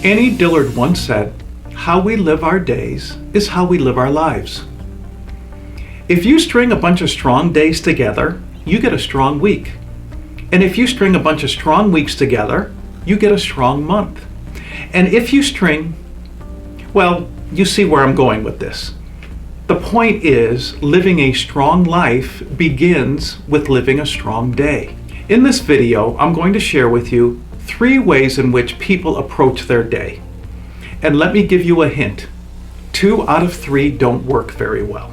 Annie Dillard once said, "How we live our days is how we live our lives." If you string a bunch of strong days together, you get a strong week. And if you string a bunch of strong weeks together, you get a strong month. And if you string, well, you see where I'm going with this. The point is, living a strong life begins with living a strong day. In this video, I'm going to share with you 3 ways in which people approach their day. And let me give you a hint. 2 out of 3 don't work very well.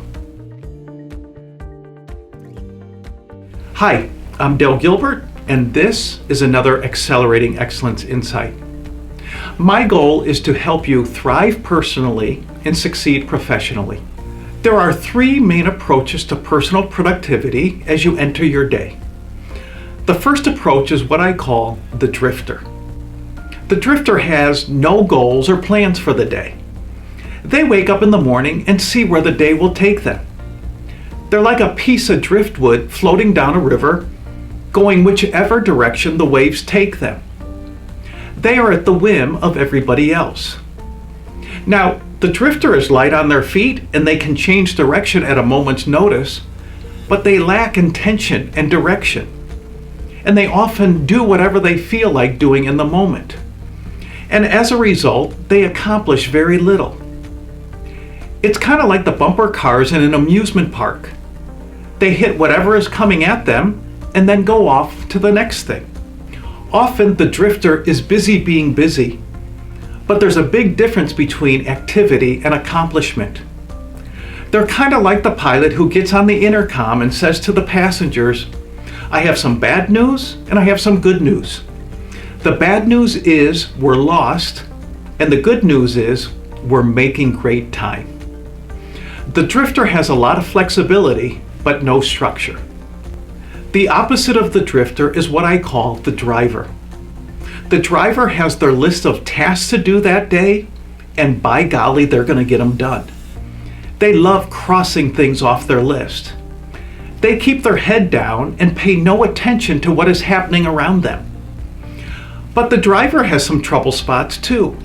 Hi, I'm Dale Gilbert, and this is another Accelerating Excellence Insight. My goal is to help you thrive personally and succeed professionally. There are 3 main approaches to personal productivity as you enter your day. The first approach is what I call the drifter. The drifter has no goals or plans for the day. They wake up in the morning and see where the day will take them. They're like a piece of driftwood floating down a river, going whichever direction the waves take them. They are at the whim of everybody else. Now, the drifter is light on their feet and they can change direction at a moment's notice, but they lack intention and direction. And they often do whatever they feel like doing in the moment. And as a result, they accomplish very little. It's kind of like the bumper cars in an amusement park. They hit whatever is coming at them and then go off to the next thing. Often the drifter is busy being busy, but there's a big difference between activity and accomplishment. They're kind of like the pilot who gets on the intercom and says to the passengers, "I have some bad news and I have some good news. The bad news is we're lost, and the good news is we're making great time." The drifter has a lot of flexibility, but no structure. The opposite of the drifter is what I call the driver. The driver has their list of tasks to do that day, and by golly, they're going to get them done. They love crossing things off their list. They keep their head down and pay no attention to what is happening around them. But the driver has some trouble spots too.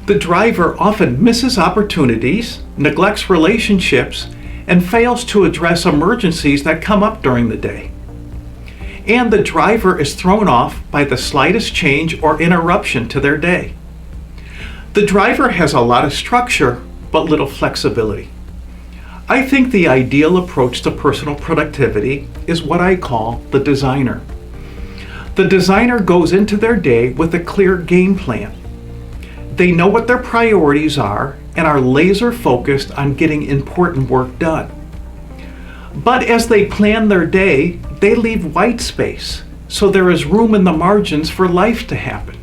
The driver often misses opportunities, neglects relationships, and fails to address emergencies that come up during the day. And the driver is thrown off by the slightest change or interruption to their day. The driver has a lot of structure, but little flexibility. I think the ideal approach to personal productivity is what I call the designer. The designer goes into their day with a clear game plan. They know what their priorities are and are laser focused on getting important work done. But as they plan their day, they leave white space, so there is room in the margins for life to happen.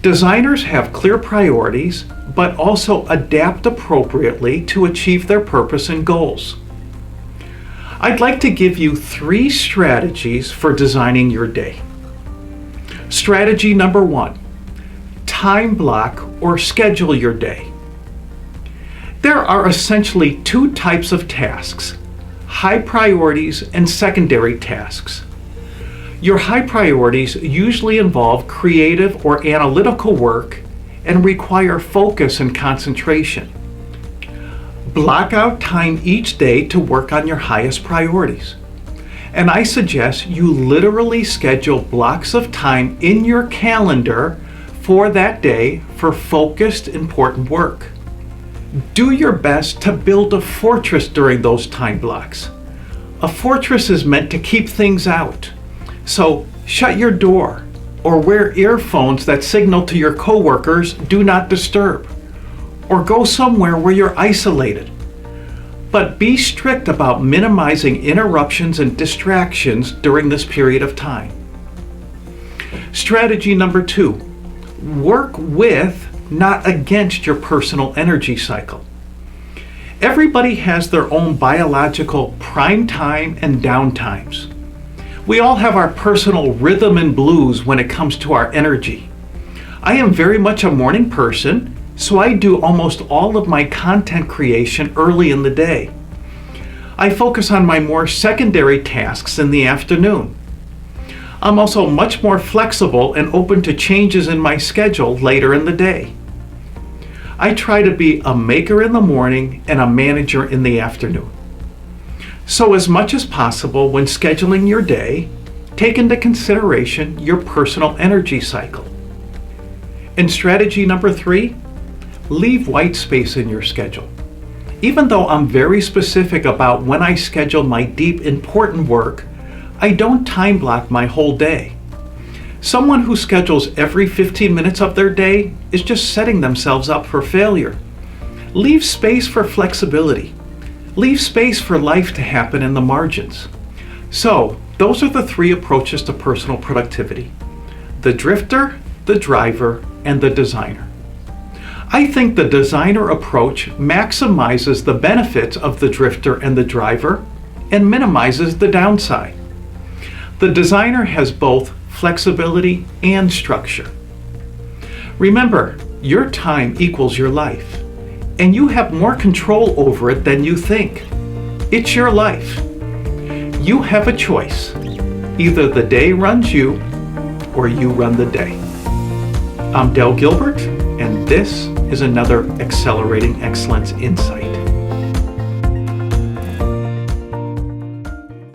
Designers have clear priorities, but also adapt appropriately to achieve their purpose and goals. I'd like to give you 3 strategies for designing your day. Strategy number 1, time block or schedule your day. There are essentially 2 types of tasks: high priorities and secondary tasks. Your high priorities usually involve creative or analytical work and require focus and concentration. Block out time each day to work on your highest priorities. And I suggest you literally schedule blocks of time in your calendar for that day for focused, important work. Do your best to build a fortress during those time blocks. A fortress is meant to keep things out. So shut your door or wear earphones that signal to your coworkers, "Do not disturb," or go somewhere where you're isolated. But be strict about minimizing interruptions and distractions during this period of time. Strategy number 2, work with, not against your personal energy cycle. Everybody has their own biological prime time and downtimes. We all have our personal rhythm and blues when it comes to our energy. I am very much a morning person, so I do almost all of my content creation early in the day. I focus on my more secondary tasks in the afternoon. I'm also much more flexible and open to changes in my schedule later in the day. I try to be a maker in the morning and a manager in the afternoon. So as much as possible when scheduling your day, take into consideration your personal energy cycle. And strategy number 3, leave white space in your schedule. Even though I'm very specific about when I schedule my deep, important work, I don't time block my whole day. Someone who schedules every 15 minutes of their day is just setting themselves up for failure. Leave space for flexibility. Leave space for life to happen in the margins. So, those are the 3 approaches to personal productivity: the drifter, the driver, and the designer. I think the designer approach maximizes the benefits of the drifter and the driver and minimizes the downside. The designer has both flexibility and structure. Remember, your time equals your life, and you have more control over it than you think. It's your life. You have a choice. Either the day runs you, or you run the day. I'm Del Gilbert, and this is another Accelerating Excellence Insight.